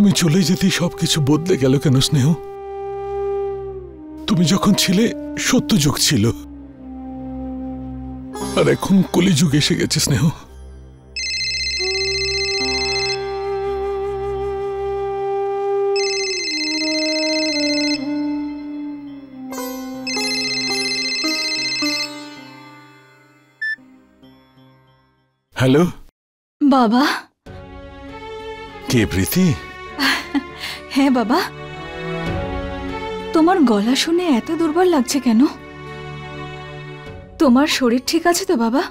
তুমি চলে যেতেই সবকিছু বদলে গেল কেন স্নেহ? তুমি যখন ছিলে সত্যযুগ ছিল, আর এখন কলিযুগ এসে গেছে স্নেহ। হ্যালো বাবা। কে প্রীতি? হ্যাঁ বাবা, তোমার গলা শুনে এত দুর্বল লাগছে কেন? তোমার শরীর ঠিক আছে তো বাবা?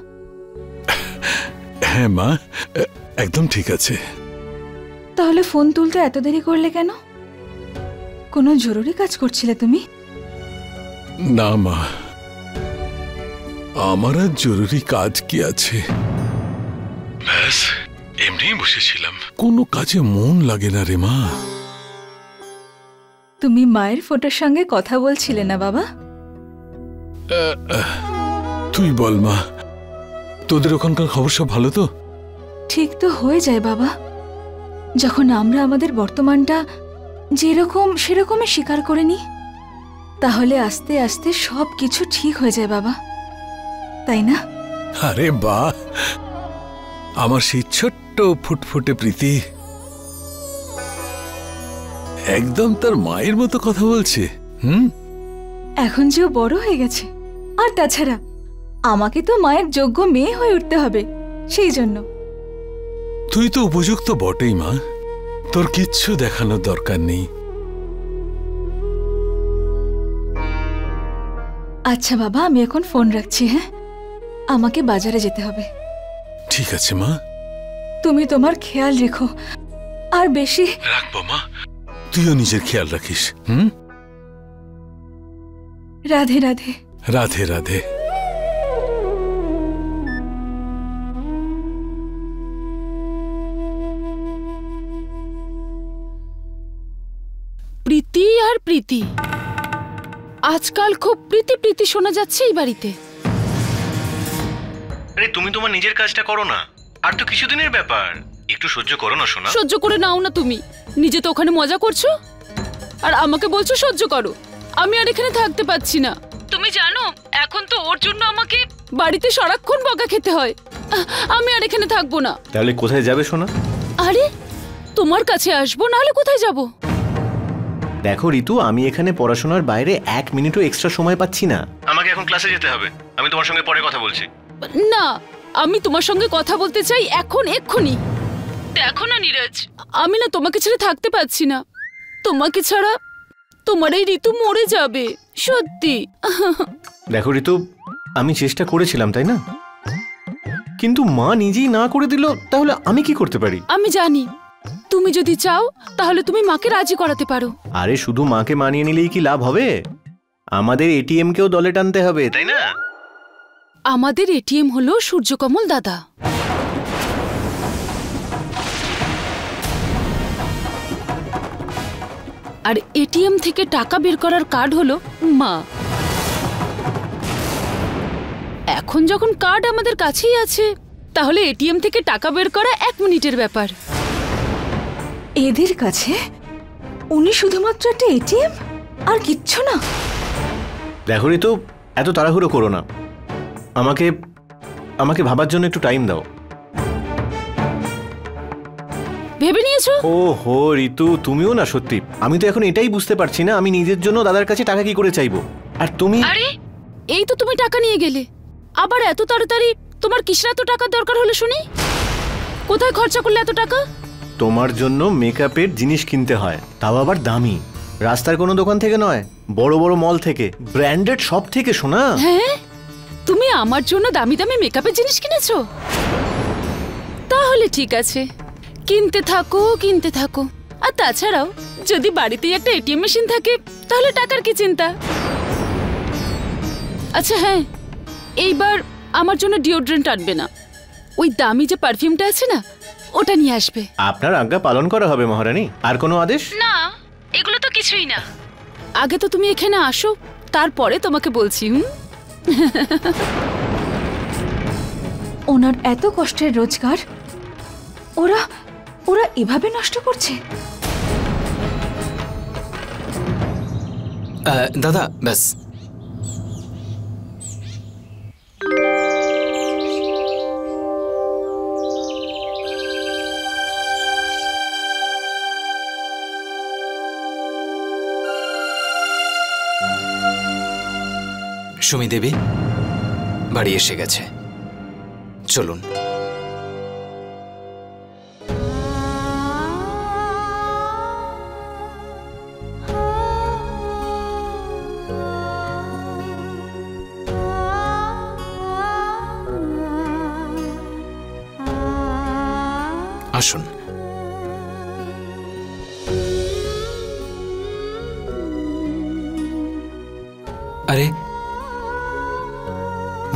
হ্যাঁ মা, একদম ঠিক আছে। তাহলে ফোন তুলতে এত দেরি করলে কেন? কোনো জরুরি কাজ করছিলে তুমি? না মা, আমার আর জরুরি কাজ কি আছে, ব্যাস এমনি বসেছিলাম। কোনো কাজে মন লাগে না রে মা। তুমি মায়ের ফটোর সঙ্গে কথা বলছিলে না বাবা? তুই বল মা, তোদের ওখানকার খবর সব ভালো তো? ঠিক তো হয়ে যায় বাবা, যখন আমরা আমাদের বর্তমানটা যেরকম সেরকমই স্বীকার করে নিই, তাহলে আস্তে আস্তে সব কিছু ঠিক হয়ে যায় বাবা, তাই না? আরে বাহ, আমার সেই ছোট্ট ফুটফুটে প্রীতি একদম তার মায়ের মতো কথা বলছে। এখন যে ও বড় হয়ে গেছে, আর তাছাড়া আমাকে তো মায়ের যোগ্য মেয়ে হয়ে উঠতে হবে, সেই জন্য। তুই তো উপযুক্ত বটেই মা, তোর কিচ্ছু দেখানোর দরকার নেই। আচ্ছা বাবা, আমি এখন ফোন রাখছি। হ্যাঁ, আমাকে বাজারে যেতে হবে। ঠিক আছে মা, তুমি তোমার খেয়াল রেখো, আর বেশি। রাখবো মা, তুইও নিজের খেয়াল রাখিস। রাধে রাধে। রাধে রাধে। প্রীতি আর প্রীতি, আজকাল খুব প্রীতি প্রীতি শোনা যাচ্ছে এই বাড়িতে। আরে তুমি তোমার নিজের কাজটা করো না, আর তো কিছুদিনের ব্যাপার, একটু সহ্য করো না সোনা। সহ্য করে নাও না তুমি, নিজে তো ওখানে মজা করছো আর আমাকে বলছো সহ্য করো। আমি আর এখানে থাকতে পাচ্ছি না। তুমি জানো এখন তো ওর জন্য আমাকে বাড়িতে সারাক্ষণ বকা খেতে হয়। আমি আর এখানে থাকবো না। তাহলে কোথায় যাবে সোনা? আরে তোমার কাছে আসবো, নাহলে কোথায় যাব? দেখো ঋতু, আমি এখানে পড়াশোনার বাইরে 1 মিনিটও এক্সট্রা সময় পাচ্ছি না। আমাকে এখন ক্লাসে যেতে হবে, আমি তোমার সঙ্গে পরে কথা বলছি। না, আমি তোমার সঙ্গে কথা বলতে চাই এখন, এক্ষুনি। দেখো না নীরজ, আমি না তোমাকে ছেড়ে থাকতে পারছি না। তোমাকে ছাড়া তোমার এই ঋতু মরে যাবে, সত্যি। দেখো ঋতু, আমি চেষ্টা করেছিলাম তাই না, কিন্তু মা নিজেই না করে দিল, তাহলে আমি কি করতে পারি? আমি জানি, তুমি যদি চাও তাহলে তুমি মাকে রাজি করাতে পারো। আরে শুধু মাকে মানিয়ে নিলেই কি লাভ হবে? আমাদের এটিএম কেও দলে টানতে হবে, তাই না? আমাদের এটিএম হলো সূর্যকমল দাদা। আর এটিএম থেকে টাকা বের করার কার্ড হলো মা। এখন যখন কার্ড আমাদের কাছেই আছে, তাহলে এটিএম থেকে টাকা বের করা 1 মিনিটের ব্যাপার। এদের কাছে উনি শুধুমাত্র একটা এটিএম, আর কিচ্ছু না? দেখো ঋতু, এত তাড়াহুড়ো করো না, আমাকে আমাকে ভাবার জন্য একটু টাইম দাও। ভেবে নিয়েছো? ও হো ঋতু, তুমিও না সত্যি। আমি তো এখন এটাই বুঝতে পারছি না, আমি নিজের জন্য দাদার কাছে টাকা কি করে চাইবো, আর তুমি? আরে এই তো তুমি টাকা নিয়ে গেলে, আবার এত তাড়াতাড়ি তোমার কিসের এত টাকার দরকার হলো শুনি? কোথায় খরচা করলে এত টাকা? তোমার জন্য মেকআপের জিনিস কিনতে হয়, তাও আবার দামি। রাস্তার কোনো দোকান থেকে নয়, বড় বড় মল থেকে, ব্র্যান্ডেড শপ থেকে। শোনা, হ্যাঁ, তুমি আমার জন্য দামি দামি মেকআপের জিনিস কিনেছো? তাহলে ঠিক আছে, কিনতে থাকো কিনতে থাকো। আর তাছাড়াও যদি বাড়িতেই একটা এটিএম মেশিন থাকে, তাহলে টাকার কি চিন্তা? আচ্ছা হ্যাঁ, এইবার আমার জন্য ডিওড্রেন্ট আনবে না, ওই দামি যে পারফিউমটা আছে না, ওটা নিয়ে আসবে। আপনার আজ্ঞা পালন করা হবে মহারানী। আর কোনো আদেশ? না, এগুলো তো কিছুই না। আগে তো তুমি এখানে আসো, তারপরে তোমাকে বলছি। ওনার এত কষ্টের রোজগার ওরা ওরা এভাবে নষ্ট করছে? দাদা ব্যাস। সুমি দেবী বাড়ি এসে গেছে, চলুন। আসুন। আরে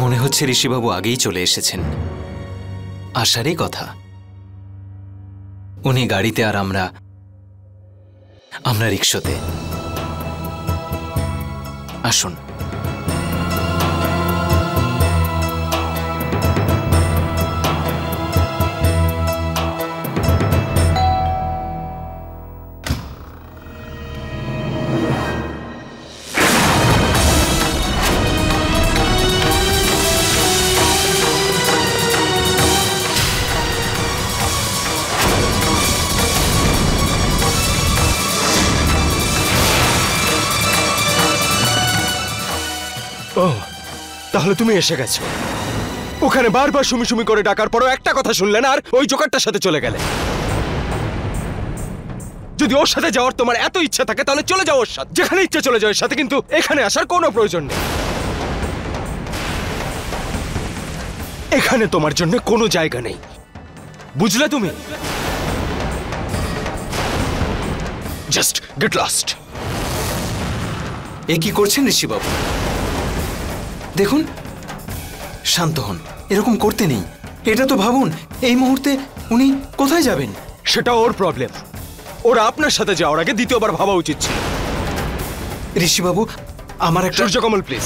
মনে হচ্ছে ঋষিবাবু আগেই চলে এসেছেন, আসারই কথা। উনি গাড়িতে আর আমরা রিকশাতে। আসুন। তাহলে তুমি এসে গেছো। ওখানে বারবার সুমি সুমি করে ডাকার পরও একটা কথা শুনলে না, আর ওই জোকারটার সাথে চলে গেলে। যদি ওর সাথে যাওয়ার তোমার এত ইচ্ছা থাকে তাহলে চলে যাও ওর সাথে, যেখানে ইচ্ছা চলে যাও ওর সাথে, কিন্তু এখানে আসার কোনো প্রয়োজন নেই। এখানে তোমার জন্য কোনো জায়গা নেই, বুঝলে তুমি? Just get lost. এ কি করছেন ঋষিবাবু? দেখুন, শান্ত হন, এরকম করতে নেই। এটা তো ভাবুন এই মুহূর্তে উনি কোথায় যাবেন। সেটা ওর প্রবলেম, ওরা আপনার সাথে যাওয়ার আগে দ্বিতীয়বার ভাবা উচিত ছিল। ঋষিবাবু আমার একটা... সূর্যকমল প্লিজ,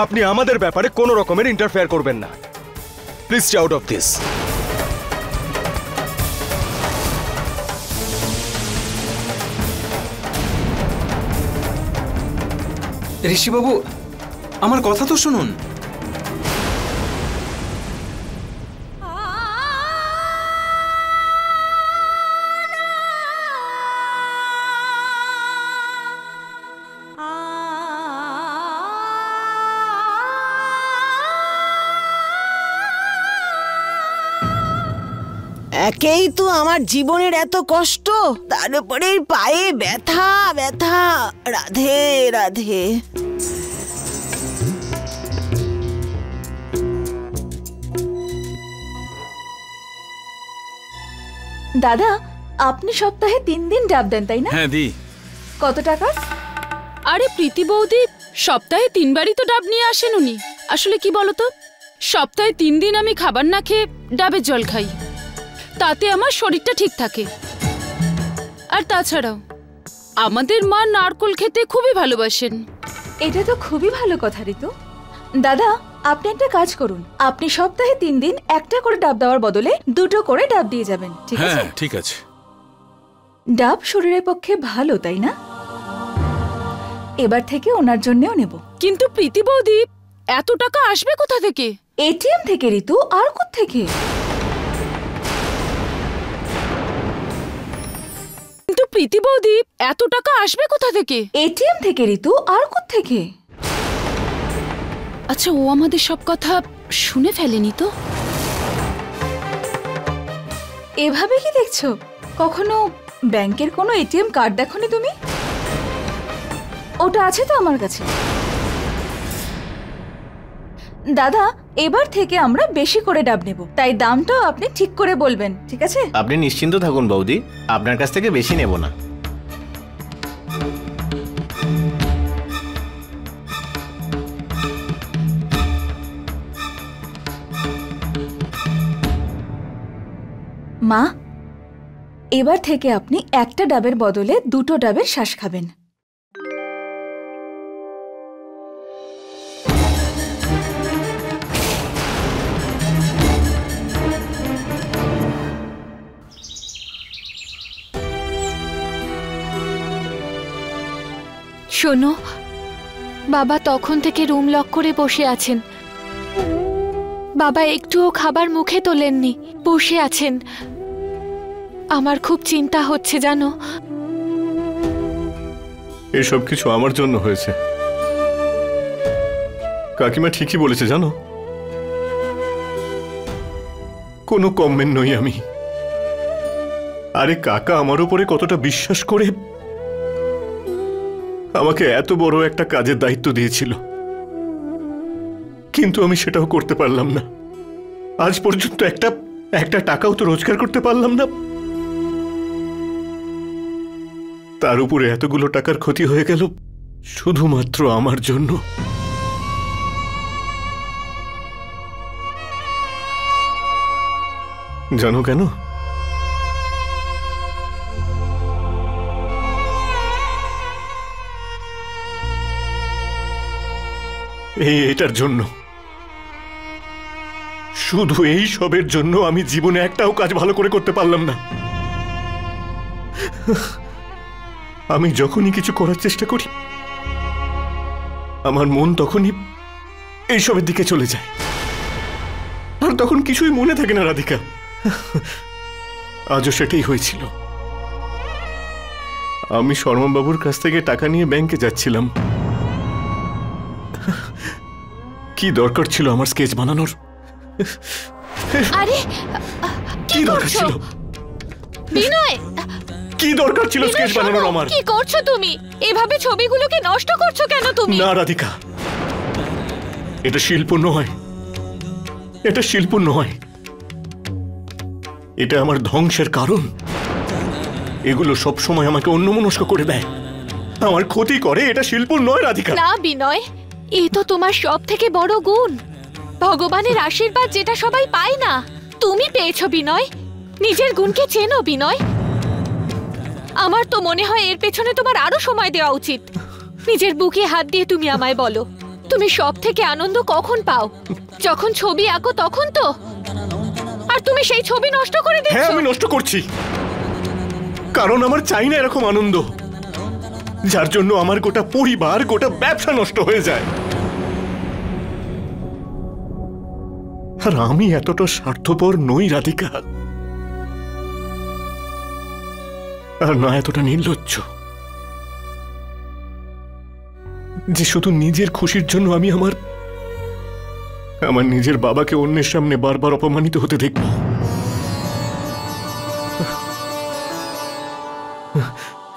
আপনি আমাদের ব্যাপারে কোনো রকমের ইন্টারফেয়ার করবেন না। Please stay out of this. ঋষিবাবু আমার কথা তো শুনুন। একেই তো আমার জীবনের এত কষ্ট, তার উপরে পায়ে ব্যথা ব্যথা। রাধে রাধে। দাদা, আপনি সপ্তাহে 3 দিন ডাব দেন তাই না? হ্যাঁ দি। কত টাকা? আরে প্রীতি বৌদি, সপ্তাহে 3 বারই তো ডাব নিয়ে আসেন উনি। আসলে কি বলতো, সপ্তাহে 3 দিন আমি খাবার না খেয়ে ডাবের জল খাই, তাতে আমার শরীরটা ঠিক থাকে। আর তাছাড়াও আমাদের মা নারকোল খেতে খুবই ভালোবাসেন। এটা তো খুবই ভালো কথা ঋতু। দাদা, আপনি একটা কাজ করুন, আপনি সপ্তাহে 3 দিন একটা করে ডাব দেওয়ার বদলে 2টো করে ডাব দিয়ে যাবেন, ঠিক আছে? হ্যাঁ ঠিক আছে। ডাব শরীরের পক্ষে ভালো, তাই না? এবার থেকে ওনার জন্যও নেব। কিন্তু প্রীতি বৌদি, এত টাকা আসবে কোথা থেকে? এটিএম থেকে ঋতু, আর কোত্থেকে? কিন্তু প্রীতি বৌদি, এত টাকা আসবে কোথা থেকে? এটিএম থেকে ঋতু, আর কোত্থেকে? আচ্ছা, ও আমাদের সব কথা শুনে ফেলেনি তো? এভাবে কি দেখছো? কখনো ব্যাংকের কোনো এটিএম কার্ড দেখোনি তুমি? ওটা আছে তো আমার কাছে। দাদা, এবার থেকে আমরা বেশি করে ডাব নেব, তাই দামটাও আপনি ঠিক করে বলবেন, ঠিক আছে? আপনি নিশ্চিন্ত থাকুন বৌদি, আপনার কাছ থেকে বেশি নেব না। মা, এবার থেকে আপনি একটা ডাবের বদলে 2টো ডাবের শ্বাস খাবেন। শোনো, বাবা তখন থেকে রুম লক করে বসে আছেন। বাবা একটুও খাবার মুখে তোলেননি, বসে আছেন। আমার খুব চিন্তা হচ্ছে জানো। এসব কিছু আমার জন্য হয়েছে। কাকিমা ঠিকই বলেছে জানো, কোনো কমেন্ট নই আমি। আরে কাকা আমার উপরে কতটা বিশ্বাস করে আমাকে এত বড় একটা কাজের দায়িত্ব দিয়েছিল, কিন্তু আমি সেটাও করতে পারলাম না। আজ পর্যন্ত একটা টাকাও তো রোজগার করতে পারলাম না। তার উপরে এতগুলো টাকার ক্ষতি হয়ে গেল শুধুমাত্র আমার জন্য। জানো কেন? এটার জন্য, শুধু এই সবের জন্য আমি জীবনে একটাও কাজ ভালো করে করতে পারলাম না। আমি যখনই কিছু করার চেষ্টা করি আমার মন তখনই এইসবের দিকে চলে যায়, আর তখন কিছুই মনে থাকে না রাধিকা। আজও সেটাই হয়েছিল। আমি শর্মাবাবুর কাছ থেকে টাকা নিয়ে ব্যাংকে যাচ্ছিলাম। কি দরকার ছিল আমার স্কেচ বানানোর? আরে কি দরকার ছিল বিনয়? কি দরকার ছিল স্কেচ বানানোর আমার? কি করছো তুমি? এভাবে ছবিগুলোকে নষ্ট করছো কেন তুমি? না রাধিকা, এটা শিল্প নয়, এটা শিল্প নয়, এটা আমার ধ্বংসের কারণ। এগুলো সব সময় আমাকে অন্যমনস্ক করে দেয়, আমার ক্ষতি করে। এটা শিল্প নয় রাধিকা। না বিনয়, এই তো তোমার সব থেকে বড় গুণ। ভগবানের আশীর্বাদ যেটা সবাই পায় না, তুমি পেয়েছো বিনয়। নিজের গুণকে চেনো বিনয়। আমার তো মনে হয় এর পেছনে তোমার আরো সময় দেওয়া উচিত। নিজের বুকে হাত দিয়ে তুমি আমায় বলো, তুমি সব থেকে আনন্দ কখন পাও? যখন ছবি আঁকো তখন তো? আর তুমি সেই ছবি নষ্ট করে দিচ্ছ। হ্যাঁ, আমি নষ্ট করছি, কারণ আমার চাই না এরকম আনন্দ, যার জন্য আমার গোটা পরিবার, গোটা ব্যবসা নষ্ট হয়ে যায়। আর আমি এতটা স্বার্থপর নই রাধিকা, আর না এতটা নির্লজ্জ যে শুধু নিজের খুশির জন্য আমি আমার নিজের বাবাকে অন্যের সামনে বারবার অপমানিত হতে দেখব।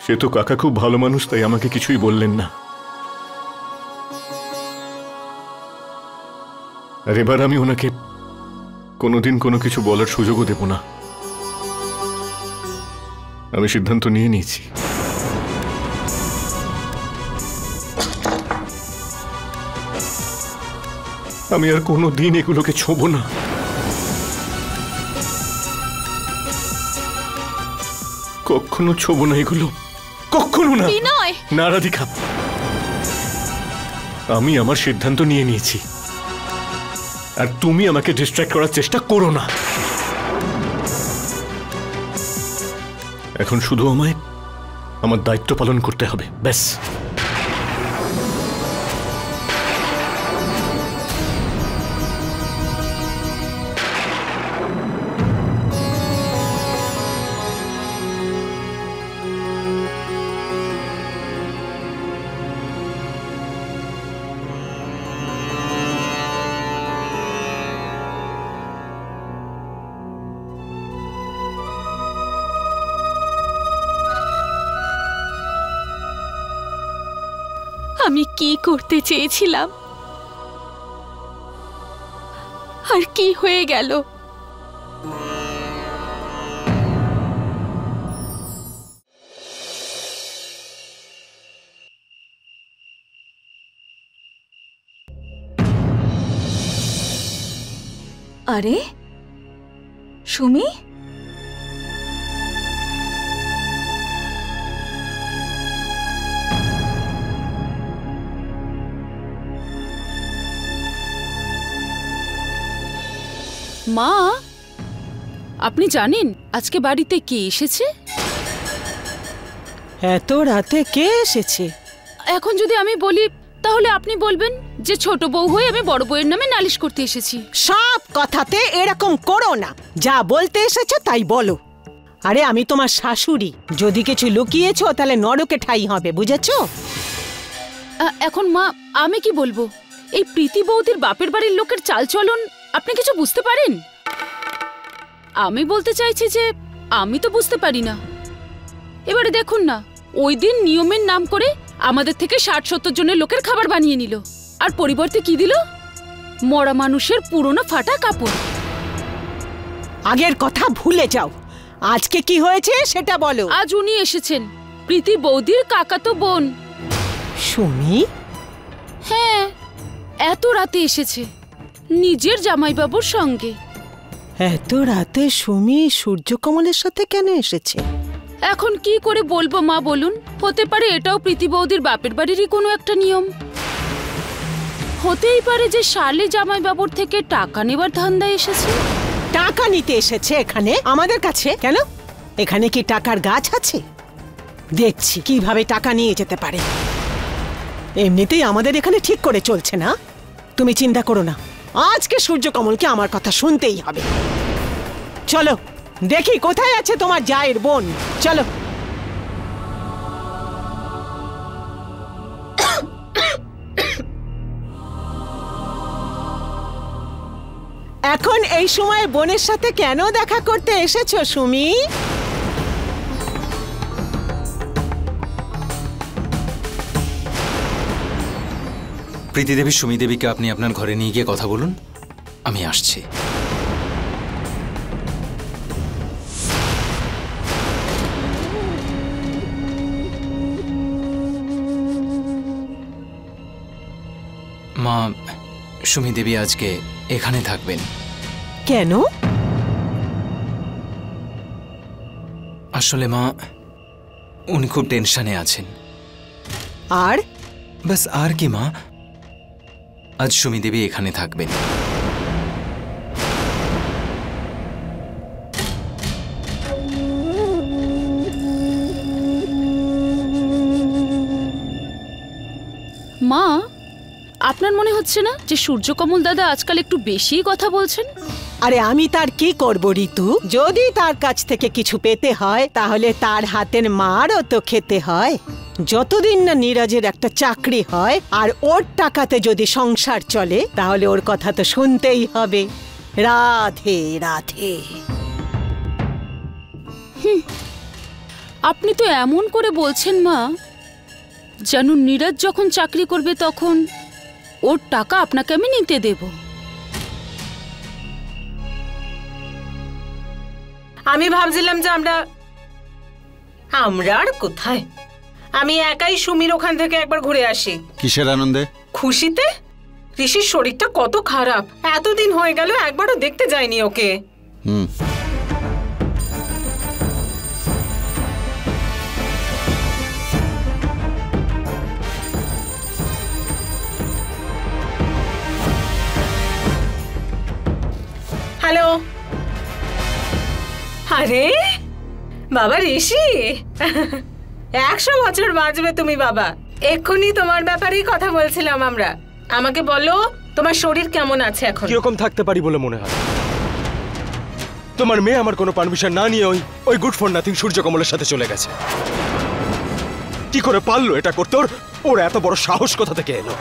সে তো কাকা খুব ভালো মানুষ, তাই আমাকে কিছুই বললেন না। আর এবার আমি ওনাকে কোনোদিন কোনো কিছু বলার সুযোগও দেব না। আমি সিদ্ধান্ত নিয়ে নিয়েছি। আমি আর কোনোদিন এগুলোকে ছোঁব না। কখনো ছোঁব না এগুলো, কখনো না। না রাধিকা, আমি আমার সিদ্ধান্ত নিয়ে নিয়েছি, আর তুমি আমাকে ডিস্ট্র্যাক্ট করার চেষ্টা করো না। এখন শুধু আমায় আমার দায়িত্ব পালন করতে হবে, ব্যাস। আমি কি করতে চেয়েছিলাম আর কি হয়ে গেল? আরে সুমি, মা, আপনি জানেন আজকে বাড়িতে কে এসেছে? এত রাতে কে এসেছে? এখন যদি আমি বলি তাহলে আপনি বলবেন যে ছোট বউ হয়ে আমি বড় বউয়ের নামে নালিশ করতে এসেছি। সব কথাতে এরকম করো না, যা বলতে এসেছো তাই বলো। আরে আমি তোমার শাশুড়ি, যদি কিছু লুকিয়েছো তাহলে নরকে ঠাই হবে, বুঝেছো? এখন মা আমি কি বলবো? এই প্রীতি বৌদির বাপের বাড়ির লোকের চালচলন আপনি কিছু বুঝতে পারেন? আমি বলতে চাইছি যে আমি তো বুঝতে পারি না। এবারে দেখুন না, ওই দিন নিয়মের নাম করে আমাদের থেকে 60-70 জনের লোকের খাবার বানিয়ে নিল, আর পরিবর্তে কি দিল? মরা মানুষের পুরনো ফাটা কাপড়। আগের কথা ভুলে যাও, আজকে কি হয়েছে সেটা বলো। আজ উনি এসেছেন, প্রীতি বৌদির কাকাতো বোন। সুমি? হ্যাঁ, এত রাতে এসেছে নিজের জামাইবাবুর সঙ্গে। এত রাতে সুমি সূর্যকমলের সাথে কেন এসেছে? এখন কি করে বলবো মা বলুন? হতে পারে এটাও প্রীতি বৌদির বাপের বাড়িরই কোনো একটা নিয়ম। হতেই পারে যে শালে জামাইবাবুর থেকে টাকা নেবার ধান্দায় এসেছে। টাকা নিতে এসেছে এখানে আমাদের কাছে? কেন, এখানে কি টাকার গাছ আছে? দেখছি কিভাবে টাকা নিয়ে যেতে পারে। এমনিতেই আমাদের এখানে ঠিক করে চলছে না, তুমি চিন্তা করো না, আজকে সূর্যকমলকে আমার কথা শুনতেই হবে। চলো দেখি কোথায় আছে তোমার জায়ের বোন, চলো। এখন এই সময় বোনের সাথে কেন দেখা করতে এসেছো সুমি? প্রীতি দেবী, সুমি দেবীকে আপনি আপনার ঘরে নিয়ে গিয়ে কথা বলুন, আমি আসছি। মা, সুমি দেবী আজকে এখানে থাকবেন। কেন? আসলে মা, উনি খুব টেনশনে আছেন। আর? বাস আর কি মা, আজ সুমি দেবী এখানে থাকবেন। মা, আপনার মনে হচ্ছে না যে সূর্যকমল দাদা আজকাল একটু বেশিই কথা বলছেন? আরে আমি তার কি করব ঋতু? যদি তার কাছ থেকে কিছু পেতে হয় তাহলে তার হাতের মারও তো খেতে হয়। যতদিন না নীরজের একটা চাকরি হয় আর ওর টাকাতে যদি সংসার চলে তাহলে ওর কথা তো শুনতেই হবে। রাধে রাধে। আপনি তো এমন করে বলছেন মা, যেন নীরজ যখন চাকরি করবে তখন ওর টাকা আপনাকে আমি নিতে দেব। আমি ভাবছিলাম যে আমরা আর কোথায়, আমি একাই সুমির ওখান থেকে একবার ঘুরে আসি। কিসের আনন্দে? খুশিতে। ঋষির শরীরটা কত খারাপ, এতদিন হয়ে গেল একবারও দেখতে যায়নি ওকে। হ্যালো। আরে বাবা ঋষি, 100 বছর বাঁচবে তুমি বাবা। এক্ষুনি তোমার ব্যাপারেই কথা বলছিলাম আমরা। আমাকে বলো তোমার শরীর কেমন আছে এখন? কিরকম থাকতে পারি বলে মনে হয়? তোমার মেয়ে আমার কোনো পারমিশন না নিয়ে ওই গুড ফর নাথিং সূর্যকমলের সাথে চলে গেছে। কি করে পারলো এটা করতে? ওর এত বড় সাহস কোথা থেকে এলো?